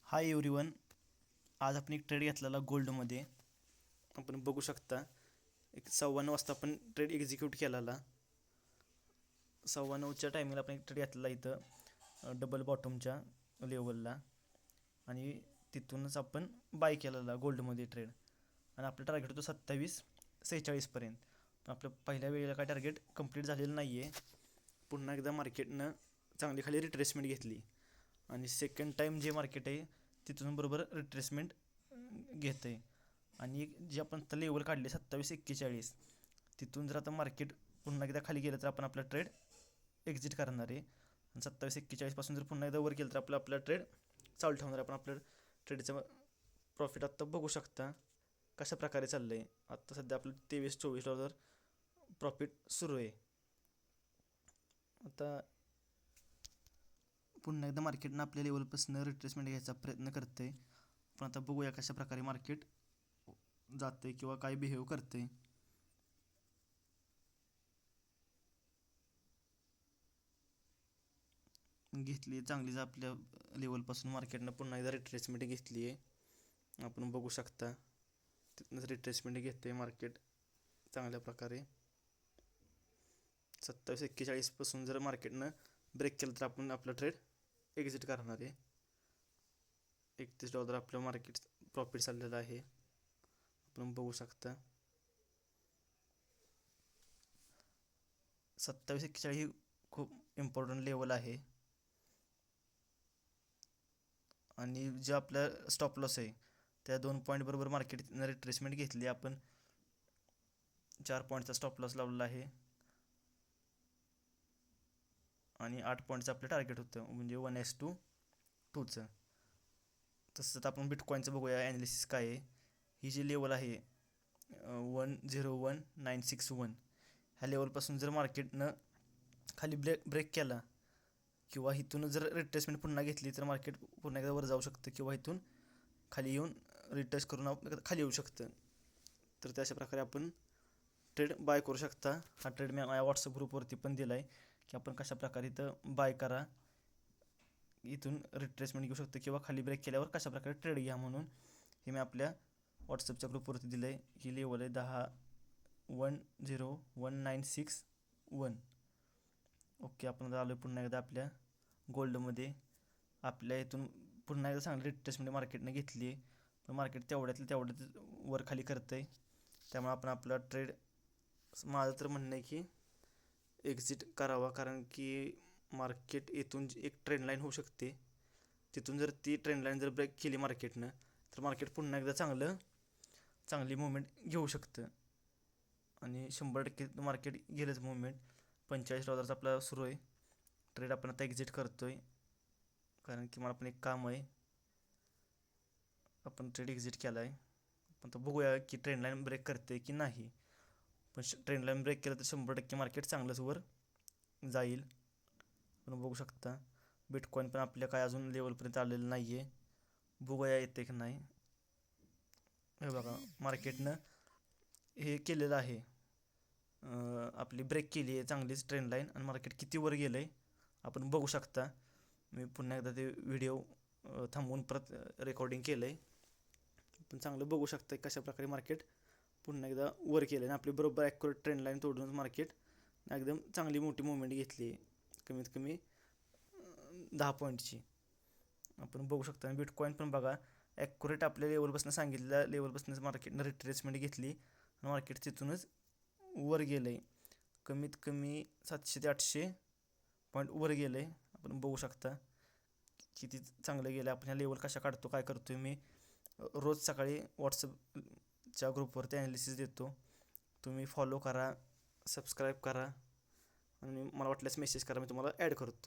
Hi everyone. आज आपण एक ट्रेड घेतलेला गोल्डमध्ये. आपण बघू शकता 9:15 वाजता आपण ट्रेड एक्झिक्यूट केलेला. 9:15च्या टायमिंगला आपण एक ट्रेड घेतलेला इथं डबल बॉटमच्या लेवलला, आणि तिथूनच आपण बाय केलेला गोल्डमध्ये ट्रेड. आणि आपलं टार्गेट होतं 2746पर्यंत. पण आपलं पहिल्या वेळेला काय टार्गेट कंप्लीट झालेलं नाही आहे. पुन्हा एकदा मार्केटनं चांगली खाली रिट्रेसमेंट घेतली, आणि सेकंड टाईम जे मार्केट आहे तिथून बरोबर रिट्रेसमेंट घेतं आहे. आणि जे आपण आता लेवल काढले 2741, तिथून जर आता मार्केट पुन्हा एकदा खाली गेलं तर आपण आपला ट्रेड एक्झिट करणार आहे. आणि 2741पासून जर पुन्हा एकदा वर केलं तर आपला ट्रेड चालू ठेवणार आहे. आपण आपलं ट्रेडचं प्रॉफिट आत्ता बघू शकता कशा प्रकारे चाललं आहे. आत्ता सध्या आपलं $23-24 प्रॉफिट सुरू आहे. आता पुन्हा एकदा मार्केटनं आपल्या लेवलपासून रिट्रेसमेंट घ्यायचा प्रयत्न करतं आहे. पण आता बघूया कशा प्रकारे मार्केट जाते किंवा काय बिहेव करते. घेतली चांगलीच आपल्या लेवलपासून मार्केटनं पुन्हा एकदा रिट्रेसमेंट घेतली आहे. आपण बघू शकता तिथूनच रिट्रेसमेंट घेते मार्केट चांगल्या प्रकारे. 2741पासून जर मार्केटनं ब्रेक केलं तर आपण आपला ट्रेड एक्झिट करणार आहे. $31 आपलं मार्केट प्रॉफिट चाललेलं आहे. आपण बघू शकता 2741 ही खूप इम्पॉर्टंट लेवल आहे. आणि जे आपल्या स्टॉप लॉस आहे त्या 2 पॉईंट बरोबर मार्केटनं रिट्रेसमेंट घेतली. आपण 4 पॉईंटचा स्टॉप लॉस लावलेला आहे, आणि 8 पॉईंटचं आपलं टार्गेट होतं, म्हणजे 1:2चं. तसंच आपण बिटकॉईनचं बघूया ॲनालिसिस काय आहे. ही जी लेवल आहे 101961, ह्या लेवलपासून जर मार्केटनं खाली ब्रेक केला किंवा इथून जर रिट्रेसमेंट पुन्हा घेतली तर मार्केट पुन्हा एकदा वर जाऊ शकतं, किंवा इथून खाली येऊन रिट्रेस करून खाली येऊ शकतं. तर त्याच्या प्रकारे आपण ट्रेड बाय करू शकता. हा ट्रेड मी माझ्या व्हॉट्सअप ग्रुपवरती पण दिला आहे की आपण कशा प्रकारे इथं बाय करा, इथून रिट्रेसमेंट घेऊ शकतो, किंवा खाली ब्रेक केल्यावर कशा प्रकारे ट्रेड घ्या म्हणून. हे मी आपल्या व्हॉट्सअपच्या ग्रुपवरती दिलं आहे. ही लेवल आहे 101961. ओके, आपण आलो आहे पुन्हा एकदा आपल्या गोल्डमध्ये. आपल्या इथून पुन्हा एकदा चांगली रिट्रेसमेंट मार्केटने घेतली आहे, पण मार्केट तेवढ्यात वर खाली करतं आहे. त्यामुळे आपण आपला ट्रेड, माझं तर म्हणणं आहे की एक्झिट करावा, कारण की मार्केट इथून एक ट्रेंड लाईन होऊ शकते. तिथून जर ती ट्रेंड लाईन जर ब्रेक केली मार्केटनं तर मार्केट पुन्हा एकदा चांगली मुवमेंट घेऊ शकतं. आणि 100% मार्केट गेलंच मुवमेंट. $45 आपला सुरू आहे ट्रेड. आपण आता एक्झिट करतो आहे कारण की मला पण एक काम आहे. आपण ट्रेड एक्झिट केला आहे. पण तो बघूया की ट्रेंड लाईन ब्रेक करते की नाही. पण ट्रेंड लाईन ब्रेक केलं तर 100% मार्केट चांगलंच वर जाईल. आपण बघू शकता बिटकॉईन पण आपल्या काय अजून लेवलपर्यंत आलेलं नाही आहे. बघूया येते की नाही. हे बघा मार्केटनं हे केलेलं आहे, आपली ब्रेक केली आहे चांगलीच ट्रेंड लाईन, आणि मार्केट किती वर गेलं आहे आपण बघू शकता. मी पुन्हा एकदा ते व्हिडिओ थांबवून परत रेकॉर्डिंग केलं आहे. पण चांगलं बघू शकता कशा प्रकारे मार्केट पुन्हा एकदा वर केलं आहे, आणि आपली बरोबर ॲक्युरेट ट्रेंड लाईन तोडून मार्केट एकदम चांगली मोठी मुवमेंट घेतली आहे, कमीत कमी 10 पॉईंटची. आपण बघू शकता. आणि बिटकॉईन पण बघा ॲक्युरेट आपल्या लेवलपासून सांगितलेल्या लेवलपासूनच मार्केटनं रिट्रेसमेंट घेतली, आणि मार्केट तिथूनच वर गेलं आहे. कमीत कमी 700 ते 800 पॉईंट वर गेलं आहे. आपण बघू शकता किती चांगलं गेलं. आपण ह्या लेवल कशा काढतो काय करतो आहे मी रोज सकाळी व्हॉट्सअपच्या ग्रुपवरती ॲनालिसिस देतो. तुम्ही फॉलो करा, सबस्क्राईब करा, आणि मला वाटल्यास मेसेज करा, मी तुम्हाला ॲड करतो.